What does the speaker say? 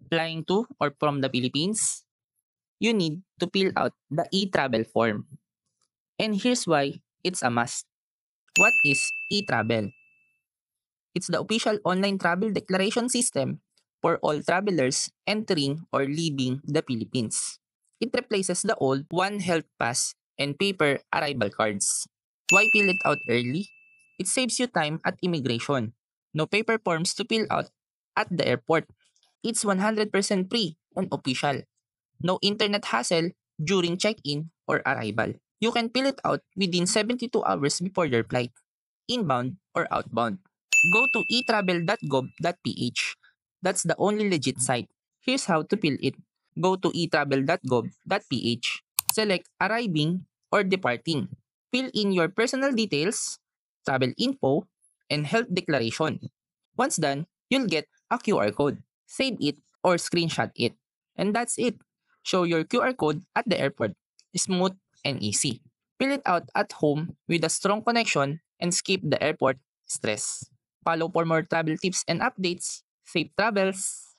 flying to or from the Philippines, you need to fill out the e-travel form. And here's why it's a must. What is e-travel? It's the official online travel declaration system for all travelers entering or leaving the Philippines. It replaces the old One Health Pass and paper arrival cards. Why fill it out early? It saves you time at immigration. No paper forms to fill out at the airport. It's 100% free and official. No internet hassle during check-in or arrival. You can fill it out within 72 hours before your flight, inbound or outbound. Go to etravel.gov.ph. That's the only legit site. Here's how to fill it. Go to etravel.gov.ph. Select arriving or departing. Fill in your personal details, travel info, and health declaration. Once done, you'll get a QR code. Save it or screenshot it. And that's it. Show your QR code at the airport. Smooth and easy. Fill it out at home with a strong connection and skip the airport stress. Follow for more travel tips and updates. Safe travels!